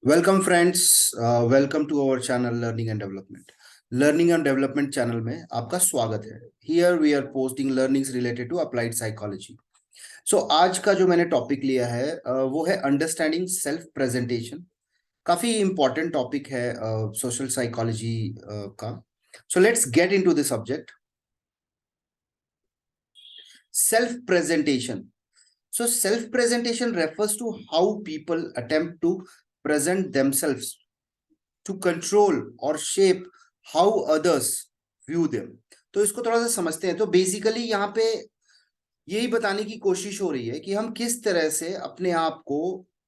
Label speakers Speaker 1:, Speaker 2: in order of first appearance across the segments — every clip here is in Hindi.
Speaker 1: Welcome friends. Welcome to our channel learning and development. Learning and development channel में आपका स्वागत है। Here we are posting learnings related to applied psychology. So आज का जो मैंने टॉपिक लिया है वो है अंडरस्टैंडिंग सेल्फ प्रेजेंटेशन। काफी इंपॉर्टेंट टॉपिक है सोशल साइकोलॉजी का। So let's get into the subject. Self presentation. So self-presentation refers to how people attempt to present themselves to control or shape how others view them। तो इसको थोड़ा सा समझते हैं। तो बेसिकली यहाँ पे यही बताने की कोशिश हो रही है कि हम किस तरह से अपने आप को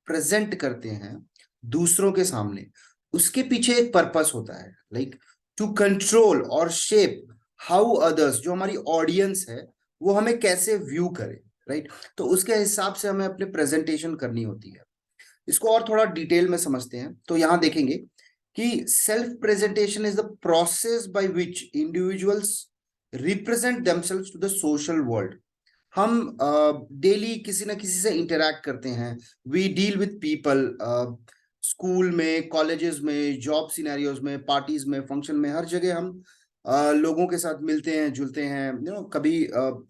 Speaker 1: प्रेजेंट करते हैं दूसरों के सामने। उसके पीछे एक पर्पस होता है, लाइक टू कंट्रोल और शेप हाउ अदर्स, जो हमारी ऑडियंस है वो हमें कैसे व्यू करे, राइट। तो उसके हिसाब से हमें अपने प्रेजेंटेशन करनी होती है। इसको और थोड़ा डिटेल में समझते हैं तो यहां देखेंगे कि self presentation is the process by which individuals represent themselves to the social world. हम डेली किसी ना किसी से इंटरेक्ट करते हैं। We deal with people, school में, कॉलेजेस में, जॉब सिनेरियोज में, पार्टीज में, फंक्शन में, हर जगह हम लोगों के साथ मिलते हैं, जुलते हैं। कभी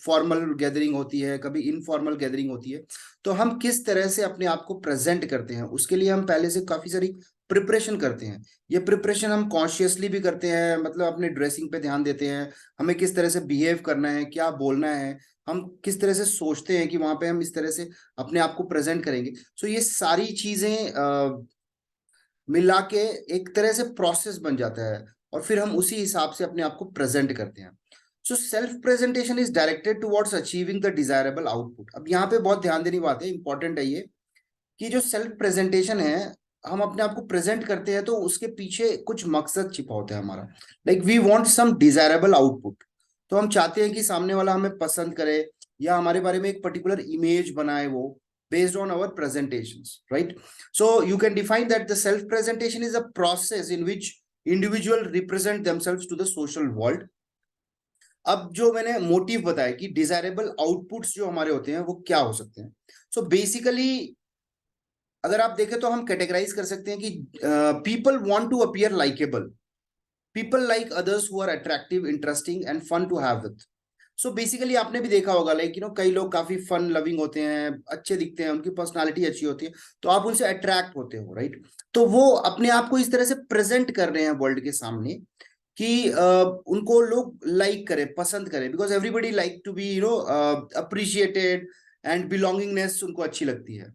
Speaker 1: फॉर्मल गैदरिंग होती है, कभी इनफॉर्मल गैदरिंग होती है। तो हम किस तरह से अपने आप को प्रेजेंट करते हैं उसके लिए हम पहले से काफी सारी प्रिपरेशन करते हैं। ये प्रिपरेशन हम कॉन्शियसली भी करते हैं, मतलब अपने ड्रेसिंग पे ध्यान देते हैं, हमें किस तरह से बिहेव करना है, क्या बोलना है, हम किस तरह से सोचते हैं कि वहां पे हम इस तरह से अपने आप को प्रेजेंट करेंगे। सो ये सारी चीजें मिला के एक तरह से प्रोसेस बन जाता है और फिर हम उसी हिसाब से अपने आप को प्रेजेंट करते हैं। So self presentation is directed towards achieving the desirable output. अब यहाँ पे बहुत ध्यान देने की बात है, इंपॉर्टेंट है ये, कि जो सेल्फ प्रेजेंटेशन है, हम अपने आप को प्रेजेंट करते हैं तो उसके पीछे कुछ मकसद छिपा होता है हमारा। Like we want some desirable output. तो हम चाहते हैं कि सामने वाला हमें पसंद करे या हमारे बारे में एक पर्टिकुलर इमेज बनाए वो, based on our presentations, right? So you can define that the self presentation is a process in which individual represent themselves to the social world। अब जो मैंने मोटिव बताया कि डिजायरेबल आउटपुट्स जो हमारे होते हैं वो क्या हो सकते हैं। सो बेसिकली अगर आप देखें तो हम कैटेगराइज कर सकते हैं कि people want to appear likeable, people like others who are attractive, interesting and fun to have with. So basically आपने भी देखा होगा, लाइक कई लोग काफी फन लविंग होते हैं, अच्छे दिखते हैं, उनकी पर्सनालिटी अच्छी होती है, तो आप उनसे अट्रैक्ट होते हो, राइट। तो वो अपने आप को इस तरह से प्रेजेंट कर रहे हैं वर्ल्ड के सामने कि उनको लोग लाइक करें, पसंद करें, because everybody like to be appreciated and belongingness उनको अच्छी लगती है।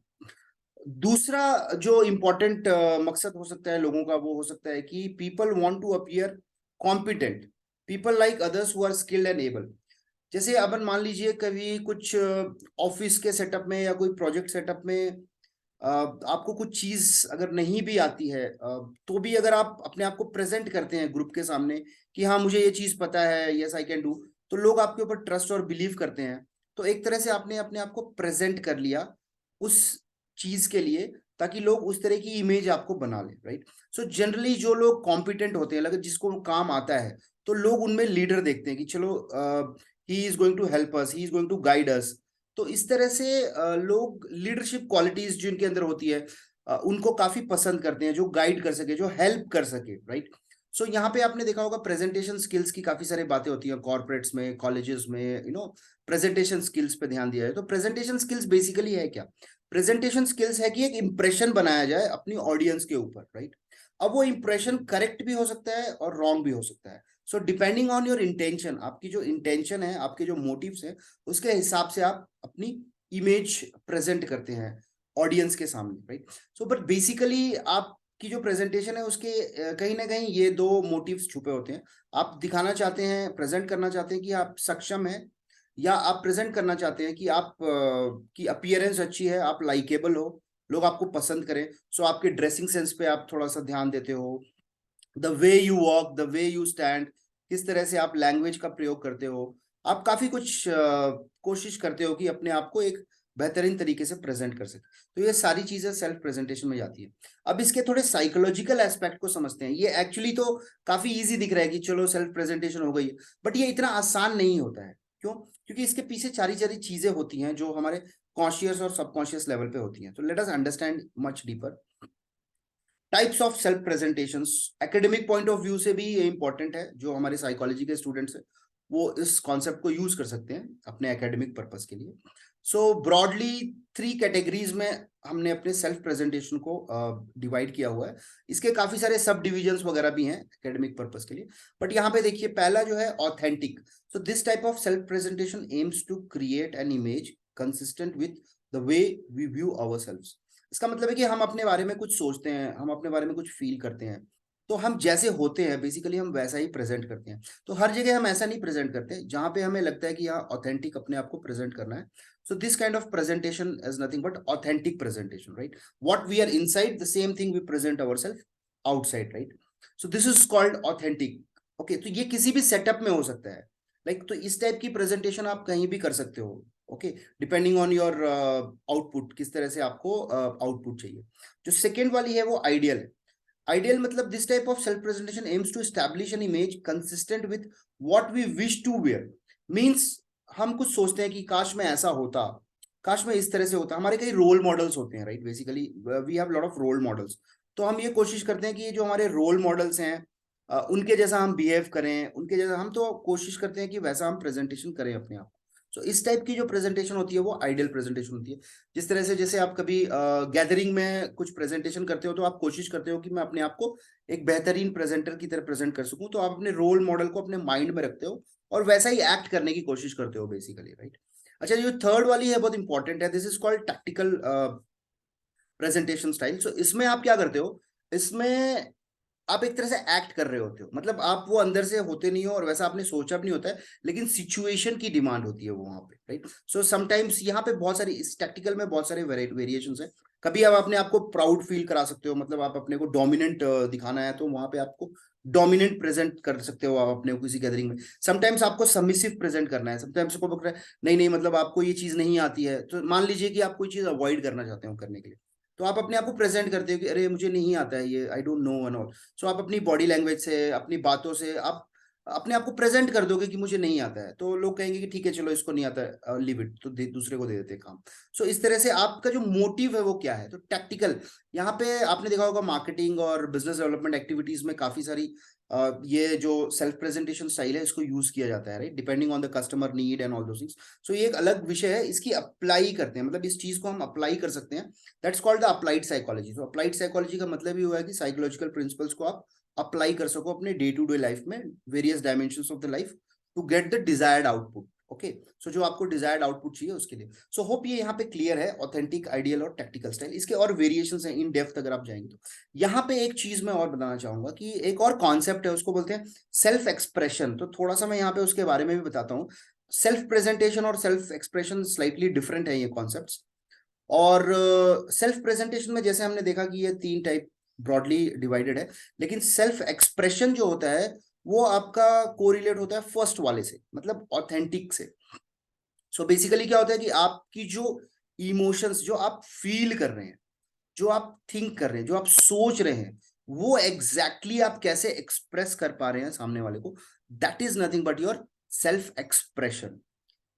Speaker 1: दूसरा जो इम्पोर्टेंट मकसद हो सकता है लोगों का, वो हो सकता है कि people want to appear competent, people like others who are skilled and able. जैसे अपन मान लीजिए कभी कुछ ऑफिस के सेटअप में या कोई प्रोजेक्ट सेटअप में आपको कुछ चीज अगर नहीं भी आती है, तो भी अगर आप अपने आप को प्रेजेंट करते हैं ग्रुप के सामने कि हाँ मुझे ये चीज पता है, यस आई कैन डू, तो लोग आपके ऊपर ट्रस्ट और बिलीव करते हैं। तो एक तरह से आपने अपने आप को प्रेजेंट कर लिया उस चीज के लिए, ताकि लोग उस तरह की इमेज आपको बना ले, राइट। सो जनरली जो लोग कॉम्पिटेंट होते हैं, लगे जिसको काम आता है, तो लोग उनमें लीडर देखते हैं कि चलो he is going to help us, he is going to guide us. तो इस तरह से लोग लीडरशिप क्वालिटीज जिनके अंदर होती है उनको काफी पसंद करते हैं, जो गाइड कर सके, जो हेल्प कर सके, राइट। सो यहाँ पे आपने देखा होगा प्रेजेंटेशन स्किल्स की काफी सारी बातें होती हैं कॉर्पोरेट्स में, कॉलेजेस में, प्रेजेंटेशन स्किल्स पे ध्यान दिया है। तो प्रेजेंटेशन स्किल्स बेसिकली है क्या? प्रेजेंटेशन स्किल्स है कि एक इंप्रेशन बनाया जाए अपनी ऑडियंस के ऊपर, राइट। अब वो इंप्रेशन करेक्ट भी हो सकता है और रॉन्ग भी हो सकता है। So depending on your intention, आपकी जो इंटेंशन है, आपके जो मोटिव्स है, उसके हिसाब से आप अपनी इमेज प्रेजेंट करते हैं ऑडियंस के सामने, राइट। सो बट बेसिकली आपकी जो प्रेजेंटेशन है उसके कहीं ना कहीं ये दो मोटिव्स छुपे होते हैं। आप दिखाना चाहते हैं, प्रेजेंट करना चाहते हैं कि आप सक्षम हैं, या आप प्रेजेंट करना चाहते हैं कि आप की अपीयरेंस अच्छी है, आप लाइकेबल हो, लोग आपको पसंद करें। सो आपके ड्रेसिंग सेंस पे आप थोड़ा सा ध्यान देते हो, the way you walk, the way you stand, किस तरह से आप लैंग्वेज का प्रयोग करते हो। आप काफी कुछ कोशिश करते हो कि अपने आप को एक बेहतरीन तरीके से प्रेजेंट कर सके। तो ये सारी चीजें सेल्फ प्रेजेंटेशन में जाती है। अब इसके थोड़े साइकोलॉजिकल एस्पेक्ट को समझते हैं। ये एक्चुअली तो काफी इजी दिख रहा है कि चलो सेल्फ प्रेजेंटेशन हो गई है, बट ये इतना आसान नहीं होता है। क्यों? क्योंकि इसके पीछे सारी सारी चीजें होती हैं जो हमारे कॉन्शियस और सबकॉन्शियस लेवल पे होती हैं। तो let us understand much deeper. Types of self presentations, academic point of view से भी ये इंपॉर्टेंट है, जो हमारे साइकोलॉजी के स्टूडेंट्स हैं वो इस कॉन्सेप्ट को यूज कर सकते हैं अपने एकेडमिक पर्पस के लिए। सो ब्रॉडली 3 कैटेगरीज में हमने अपने सेल्फ प्रेजेंटेशन को डिवाइड किया हुआ है। इसके काफी सारे सब डिविजन्स वगैरह भी हैं एकेडमिक पर्पस के लिए, बट यहाँ पे देखिए पहला जो है authentic. So this type of self presentation aims to create an image consistent with the way we view ourselves. इसका मतलब है कि हम अपने बारे में कुछ सोचते हैं, हम अपने बारे में कुछ फील करते हैं, तो हम जैसे होते हैं बेसिकली हम वैसा ही प्रेजेंट करते हैं। तो हर जगह हम ऐसा नहीं प्रेजेंट करते जहां पे हमें लगता है कि यहाँ ऑथेंटिक अपने आप को प्रेजेंट करना है। So this kind of presentation is nothing but authentic presentation, right? What we are inside, the same thing we present ourselves outside, right? So this is called authentic. Okay, तो ये किसी भी सेटअप में हो सकता है, लाइक तो इस टाइप की प्रेजेंटेशन आप कहीं भी कर सकते हो। Okay, depending on your output, किस तरह से आपको आउटपुट चाहिए। जो सेकेंड वाली है वो आइडियल है। आइडियल मतलब this type of self presentation aims to establish an image consistent with what we wish to were. Means हम कुछ सोचते हैं कि काश मैं ऐसा होता, काश मैं इस तरह से होता। हमारे कई रोल मॉडल्स होते हैं, right? Basically we have lot of role models. तो हम ये कोशिश करते हैं कि जो हमारे रोल मॉडल्स हैं उनके जैसा हम बिहेव करें, उनके जैसा हम तो कोशिश करते हैं कि वैसा हम प्रेजेंटेशन करें अपने आप। सो इस टाइप की जो प्रेजेंटेशन होती है वो आइडियल प्रेजेंटेशन होती है। जिस तरह से जैसे आप कभी गैदरिंग में कुछ प्रेजेंटेशन करते हो तो आप कोशिश करते हो कि मैं अपने आप को एक बेहतरीन प्रेजेंटर की तरह प्रेजेंट कर सकूं, तो आप अपने रोल मॉडल को अपने माइंड में रखते हो और वैसा ही एक्ट करने की कोशिश करते हो बेसिकली, राइट? अच्छा, जो थर्ड वाली है बहुत इंपॉर्टेंट है, this is called tactical presentation style. So इसमें आप क्या करते हो, इसमें आप एक तरह से एक्ट कर रहे होते हो, मतलब आप वो अंदर से होते नहीं हो और वैसा आपने सोचा भी नहीं होता है, लेकिन सिचुएशन की डिमांड होती है वो वहां पे, राइट? सो समटाइम्स यहाँ पे बहुत सारी इस टैक्टिकल में बहुत सारे वेरिएशंस हैं। कभी आप अपने आप को प्राउड फील करा सकते हो, मतलब आप अपने को डोमिनेंट दिखाना है तो वहां पे आपको डोमिनेंट प्रेजेंट कर सकते हो आप अपने किसी गैदरिंग में। समटाइम्स आपको सबमिसिव प्रेजेंट करना है, समटाइम्स को बोल रहा है नहीं नहीं मतलब आपको ये चीज नहीं आती है, तो मान लीजिए कि आप कोई चीज अवॉइड करना चाहते हो करने के लिए, तो आप अपने आप को प्रेजेंट करते हो कि अरे मुझे नहीं आता है ये, I don't know and all. So आप अपनी बॉडी लैंग्वेज से, अपनी बातों से आप अपने आप को प्रेजेंट कर दोगे कि मुझे नहीं आता है, तो लोग कहेंगे कि ठीक है चलो इसको नहीं आता है, लीव इट, तो दूसरे को दे देते हैं काम। सो इस तरह से आपका जो मोटिव है वो क्या है, तो टैक्टिकल। यहाँ पे आपने देखा होगा मार्केटिंग और बिजनेस डेवलपमेंट एक्टिविटीज में काफी सारी ये जो सेल्फ प्रेजेंटेशन स्टाइल है इसको यूज किया जाता है, right? Depending on the customer need and all दो थिंग्स। सो ये एक अलग विषय है, इसकी अप्लाई करते हैं, मतलब इस चीज को हम अप्लाई कर सकते हैं। That's called the applied psychology. तो अप्लाइड साइकोलॉजी का मतलब ही हुआ है कि साइकोलॉजिकल प्रिंसिपल्स को आप अप्लाई कर सको अपने डे टू डे लाइफ में, various dimensions of the life, to get the desired output. Okay, so जो आपको डिजायर्ड आउटपुट चाहिए उसके लिए। सो होप ये यहाँ पे क्लियर है, ऑथेंटिक, आइडियल और टैक्टिकल स्टाइल। इसके और वेरिएशंस हैं इन डेप्थ अगर आप जाएंगे तो। यहाँ पे एक चीज मैं और बताना चाहूंगा कि एक और कॉन्सेप्ट है, उसको बोलते हैं सेल्फ एक्सप्रेशन। तो थोड़ा सा मैं यहाँ पे उसके बारे में भी बताता हूँ। सेल्फ प्रेजेंटेशन और सेल्फ एक्सप्रेशन स्लाइटली डिफरेंट है ये कॉन्सेप्ट्स। और सेल्फ प्रेजेंटेशन में जैसे हमने देखा कि ये 3 टाइप ब्रॉडली डिवाइडेड है, लेकिन सेल्फ एक्सप्रेशन जो होता है वो आपका कोरिलेट होता है फर्स्ट वाले से, मतलब ऑथेंटिक से। सो बेसिकली क्या होता है कि आपकी जो इमोशंस, जो आप फील कर रहे हैं, जो आप थिंक कर रहे हैं, जो आप सोच रहे हैं, वो एग्जैक्टली आप कैसे एक्सप्रेस कर पा रहे हैं सामने वाले को, that is nothing but your self expression.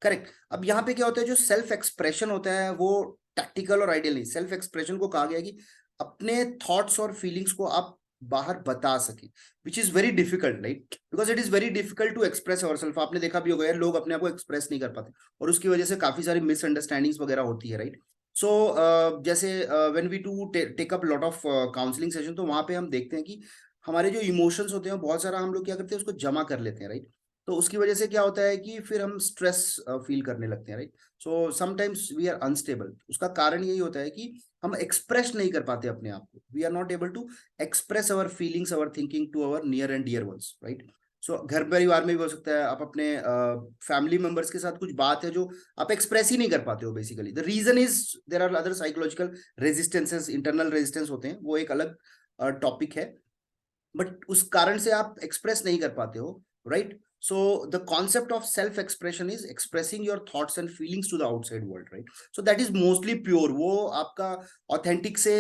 Speaker 1: Correct. अब यहाँ पे क्या होता है, जो सेल्फ एक्सप्रेशन होता है वो टैक्टिकल और आइडियल नहीं। सेल्फ एक्सप्रेशन को कहा गया कि अपने थॉट्स और फीलिंग्स को आप बाहर बता सके, which is very difficult, right? Because it is very difficult to express our self. आपने देखा भी होगा यार, लोग अपने आप को एक्सप्रेस नहीं कर पाते और उसकी वजह से काफी सारी मिसअंडरस्टैंडिंग्स वगैरह होती है, राइट? सो जैसे when we to take up lot of counselling session, तो वहां पे हम देखते हैं कि हमारे जो इमोशंस होते हैं बहुत सारा हम लोग क्या करते हैं, उसको जमा कर लेते हैं, राइट? तो उसकी वजह से क्या होता है कि फिर हम स्ट्रेस फील करने लगते हैं, right? So sometimes we are unstable. उसका कारण यही होता है कि हम एक्सप्रेस नहीं कर पाते अपने आप को। We are not able to express our feelings, our thinking to our near and dear ones, right? So घर परिवार में भी हो सकता है, आप अपने फैमिली मेंबर्स के साथ कुछ बात है जो आप एक्सप्रेस ही नहीं कर पाते हो। Basically the reason is there are other psychological resistances, internal resistance होते हैं, वो एक अलग टॉपिक है, बट उस कारण से आप एक्सप्रेस नहीं कर पाते हो, right? So the concept of self expression is expressing your thoughts and feelings to the outside world, right? So that is mostly pure, वो आपका authentic से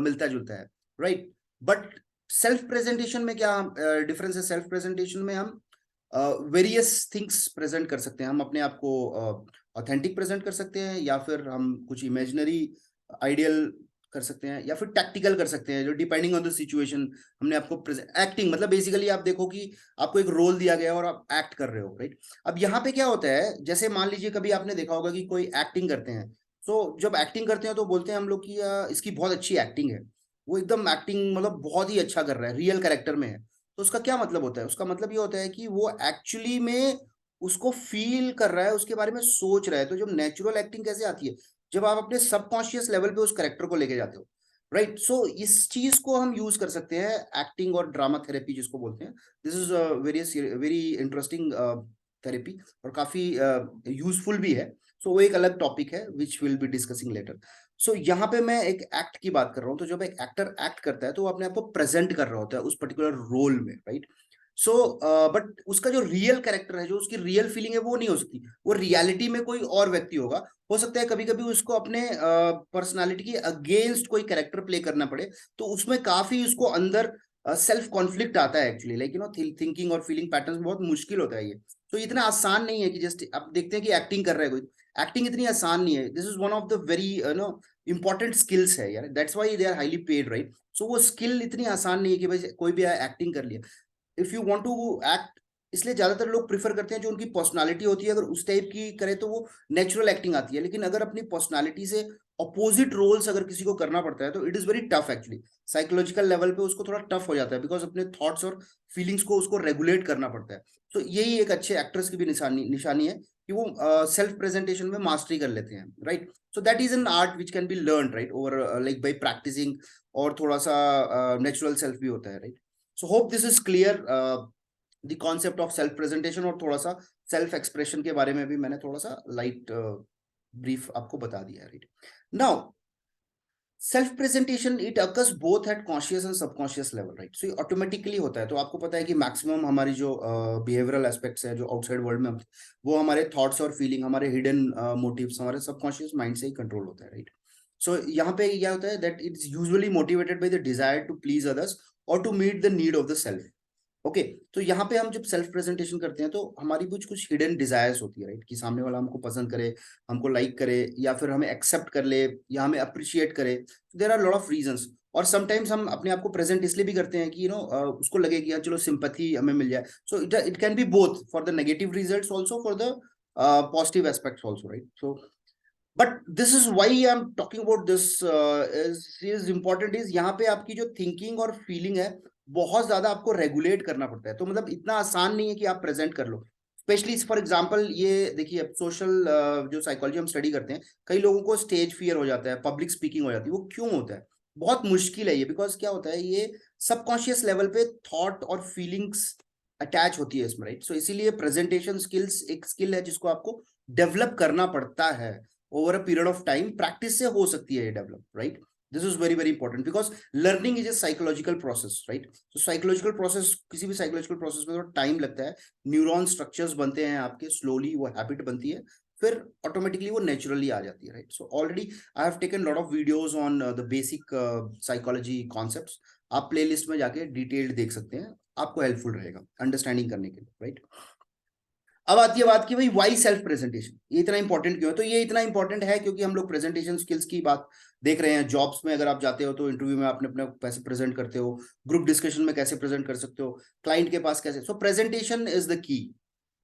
Speaker 1: मिलता जुलता है, right? But self presentation में क्या डिफरेंस है? सेल्फ प्रेजेंटेशन में हम वेरियस थिंग्स प्रेजेंट कर सकते हैं। हम अपने आप को ऑथेंटिक प्रेजेंट कर सकते हैं, या फिर हम कुछ इमेजिनरी आइडियल कर सकते हैं या फिर टैक्टिकल कर सकते हैं, जो डिपेंडिंग ऑन द सिचुएशन हमने आपको एक्टिंग, मतलब बेसिकली आप देखो कि आपको एक रोल दिया गया है और आप एक्ट कर रहे हो, राइट। अब यहाँ पे क्या होता है, जैसे मान लीजिए कभी आपने देखा होगा कि कोई एक्टिंग करते हैं, तो जब एक्टिंग करते हैं तो बोलते हैं हम लोग कि इसकी बहुत अच्छी एक्टिंग है, वो एकदम एक्टिंग मतलब बहुत ही अच्छा कर रहा है, रियल कैरेक्टर में है। तो उसका क्या मतलब होता है, उसका मतलब ये होता है कि वो एक्चुअली में उसको फील कर रहा है, उसके बारे में सोच रहा है। तो जब नेचुरल एक्टिंग कैसे आती है, जब आप अपने सबकॉन्शियस लेवल पे उस कैरेक्टर को लेके जाते हो, राइट। सो इस चीज को हम यूज कर सकते हैं, एक्टिंग और ड्रामा थेरेपी जिसको बोलते हैं। This is very very interesting therapy और काफी यूजफुल भी है। सो वो एक अलग टॉपिक है which will be discussing later. So यहाँ पे मैं एक एक्ट की बात कर रहा हूँ। तो जब एक एक्टर एक्ट करता है तो वो अपने आप को प्रेजेंट कर रहा होता है उस पर्टिकुलर रोल में, राइट। सो बट उसका जो रियल कैरेक्टर है, जो उसकी रियल फीलिंग है, वो नहीं हो सकती, वो रियलिटी में कोई और व्यक्ति होगा। हो सकता है कभी कभी उसको अपने पर्सनालिटी के अगेंस्ट कोई कैरेक्टर प्ले करना पड़े, तो उसमें काफी उसको अंदर सेल्फ कॉन्फ्लिक्ट आता है एक्चुअली, लाइक थिंकिंग और फीलिंग पैटर्न बहुत मुश्किल होता है ये। तो इतना आसान नहीं है कि जस्ट आप देखते हैं कि एक्टिंग कर रहा है कोई, एक्टिंग इतनी आसान नहीं है। This is one of the very no important skills है यार, that's why they are highly paid, right. So वो स्किल इतनी आसान नहीं है कि भाई कोई भी एक्टिंग कर लिया। If you want to act, इसलिए ज्यादातर लोग प्रिफर करते हैं जो उनकी पर्सनालिटी होती है, अगर उस टाइप की करे तो वो नेचुरल एक्टिंग आती है। लेकिन अगर अपनी पर्सनालिटी से अपोजिट रोल्स अगर किसी को करना पड़ता है तो it is very tough actually, psychological level पे उसको थोड़ा टफ हो जाता है, बिकॉज अपने थॉट्स और फीलिंग्स को उसको रेगुलेट करना पड़ता है। तो यही एक अच्छे एक्ट्रेस की भी निशानी है कि वो सेल्फ प्रेजेंटेशन में मास्टरी कर लेते हैं, right. So that is an art which can be learn, right, over like by practising, और थोड़ा सा नेचुरल सेल्फ भी होता है, right. So hope this is clear the concept of self presentation, और थोड़ा सा सेल्फ एक्सप्रेशन के बारे में भी मैंने थोड़ा सा लाइट ब्रीफ आपको बता दिया, right. Now self presentation it occurs both at conscious and subconscious level, right. So ये ऑटोमेटिकली होता है। तो आपको पता है कि मैक्सिमम हमारी जो बिहेवियरल एस्पेक्ट्स है जो आउटसाइड वर्ल्ड में वो हमारे थॉट्स और फीलिंग, हमारे हिडन मोटिव्स हमारे सबकॉन्शियस माइंड से ही कंट्रोल होता है, राइट। सो यहाँ पे क्या होता है that it's usually motivated by the desire to please others or to meet the need of the self. Okay, तो यहाँ पे हम जब सेल्फ प्रेजेंटेशन करते हैं तो हमारी कुछ कुछ हिडन डिजायर्स होती है, राइट, कि सामने वाला हमको पसंद करे, हमको लाइक करे, या फिर हमें एक्सेप्ट कर ले, या हमें अप्रिशिएट करे। There are lot of reasons. और समटाइम्स हम अपने आप को प्रेजेंट इसलिए भी करते हैं कि उसको लगे कि यार चलो सिंपैथी हमें मिल जाए। So it can be both for the negative results also, for the positive aspects also, right. So but this is why I am talking about this is important, is यहाँ पे आपकी जो थिंकिंग और फीलिंग है बहुत ज्यादा आपको रेगुलेट करना पड़ता है। तो मतलब इतना आसान नहीं है कि आप प्रेजेंट कर लो। स्पेशली फॉर एग्जांपल ये देखिए, अब सोशल जो साइकोलॉजी हम स्टडी करते हैं, कई लोगों को स्टेज फियर हो जाता है, पब्लिक स्पीकिंग हो जाती है। वो क्यों होता है? बहुत मुश्किल है ये, बिकॉज क्या होता है, ये सबकॉन्शियस लेवल पे थॉट और फीलिंग्स अटैच होती है इसमें, राइट। सो इसीलिए प्रेजेंटेशन स्किल्स एक स्किल है जिसको आपको डेवलप करना पड़ता है over a period of time. Practice से हो सकती है ये develop, right. This is very very important because learning is a psychological process, right. तो साइकोलॉजिकल प्रोसेस, किसी भी साइकोलॉजिकल प्रोसेस में थोड़ा टाइम लगता है। न्यूरॉन स्ट्रक्चर्स बनते हैं आपके, स्लोली वो हैबिट बनती है, फिर ऑटोमेटिकली वो नेचुरली आ जाती है, right. So already I have taken lot of videos on the basic psychology concepts. आप प्लेलिस्ट में जाके डिटेल्ड देख सकते हैं, आपको हेल्पफुल रहेगा अंडरस्टैंडिंग करने के लिए, राइट। अब आती है बात की भाई वाई सेल्फ प्रेजेंटेशन, ये इतना इंपॉर्टेंट क्यों है? तो ये इतना इंपॉर्टेंट है क्योंकि हम लोग प्रेजेंटेशन स्किल्स की बात देख रहे हैं। जॉब्स में अगर आप जाते हो तो इंटरव्यू में आपने अपने कैसे प्रेजेंट करते हो, ग्रुप डिस्कशन में कैसे प्रेजेंट कर सकते हो, क्लाइंट के पास कैसे। सो प्रेजेंटेशन इज द की।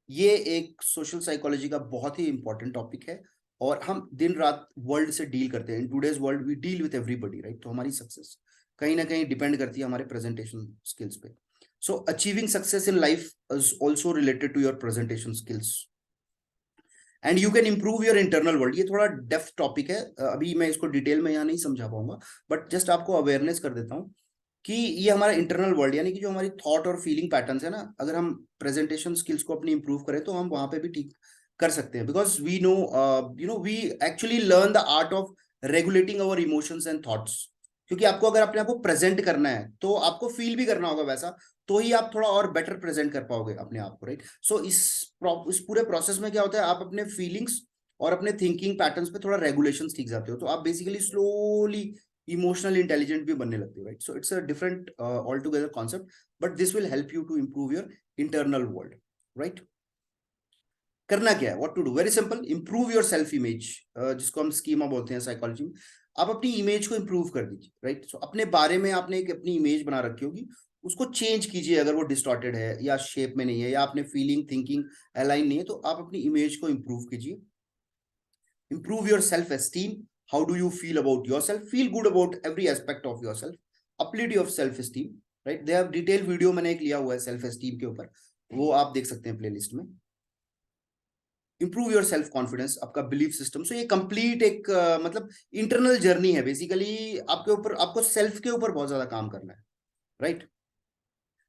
Speaker 1: ये एक सोशल साइकोलॉजी का बहुत ही इंपॉर्टेंट टॉपिक है, और हम दिन रात वर्ल्ड से डील करते हैं। In today's world we deal with everybody, right. तो हमारी सक्सेस कहीं ना कहीं डिपेंड करती है हमारे प्रेजेंटेशन स्किल्स पे। So achieving success in life is also related to your presentation skills. And you can improve your internal world. ये थोड़ा डेप्थ टॉपिक है, अभी मैं इसको डिटेल में यहाँ नहीं समझा पाऊंगा, बट जस्ट आपको अवेयरनेस कर देता हूँ कि ये हमारा इंटरनल वर्ल्ड, यानी कि जो हमारी थॉट और फीलिंग पैटर्न्स है ना, अगर हम प्रेजेंटेशन स्किल्स को अपनी इंप्रूव करें तो हम वहां पे भी ठीक कर सकते हैं। Because we know we actually learn the art of regulating our emotions and thoughts. क्योंकि आपको अगर अपने आप को प्रेजेंट करना है तो आपको फील भी करना होगा वैसा, तो ही आप थोड़ा और बेटर प्रेजेंट कर पाओगे अपने आप को, राइट। सो इस पूरे प्रोसेस में क्या होता है, आप अपने फीलिंग्स और अपने थिंकिंग पैटर्न्स पे थोड़ा रेगुलेशन सीख जाते हो, तो आप बेसिकली स्लोली इमोशनल इंटेलिजेंट भी बनने लगते हो, right. So it's a different all together concept, but this will help you to improve your internal world, right. करना क्या है, what to do, very simple, improve your self image, जिसको हम स्कीमा बोलते हैं साइकोलॉजी में। आप अपनी इमेज को इंप्रूव कर दीजिए, राइट। सो अपने बारे में आपने एक अपनी इमेज बना रखी होगी, उसको चेंज कीजिए अगर वो डिस्टॉर्टेड है या शेप में नहीं है या आपने फीलिंग थिंकिंग अलाइन नहीं है, तो आप अपनी इमेज को इंप्रूव कीजिए। Improve your self-esteem. How do you feel about yourself? Feel good about every aspect of yourself. Uplift your self-esteem. Right? They have detailed video मैंने एक लिया हुआ है self esteem के ऊपर, वो आप देख सकते हैं प्लेलिस्ट में। Improve your self confidence, आपका बिलीफ सिस्टम। सो ये कंप्लीट एक मतलब इंटरनल जर्नी है बेसिकली। आपके ऊपर, आपको सेल्फ के ऊपर बहुत ज्यादा काम करना है, right.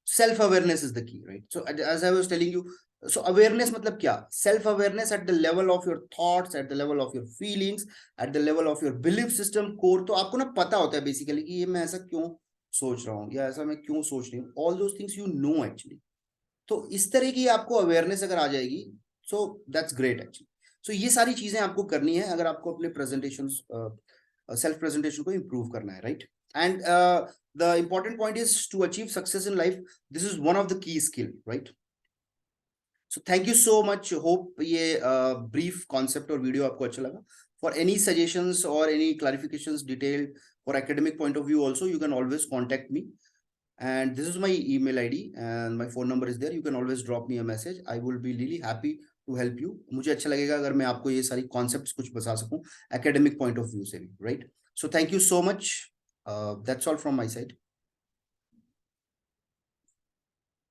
Speaker 1: Self awareness is the key, right. So as I was telling you, so awareness मतलब क्या? Self awareness at the level of your thoughts, at the level of your feelings, at the level of your belief system core. तो आपको ना पता होता है बेसिकली कि ये मैं ऐसा क्यों सोच रहा हूँ या ऐसा मैं क्यों सोच रही हूँ, all those things you know actually. तो इस तरह की आपको अवेयरनेस अगर आ जाएगी, सो दैट्स ग्रेट एक्चुअली। सो ये सारी चीजें आपको करनी है अगर आपको अपने प्रेजेंटेशन, सेल्फ प्रेजेंटेशन को इंप्रूव करना है, right. And the important point is to achieve success in life, this is one of the key skill, right? So thank you so much, hope ये brief concept और video आपको अच्छा लगा। For any suggestions or any clarifications detailed for academic point of view also, you can always contact me, and this is my email ID and my phone number is there. You can always drop me a message. I will be really happy to help you. मुझे अच्छा लगेगा अगर मैं आपको ये सारी concepts कुछ बता सकूं academic point of view से भी, right? So thank you so much. That's all from my side.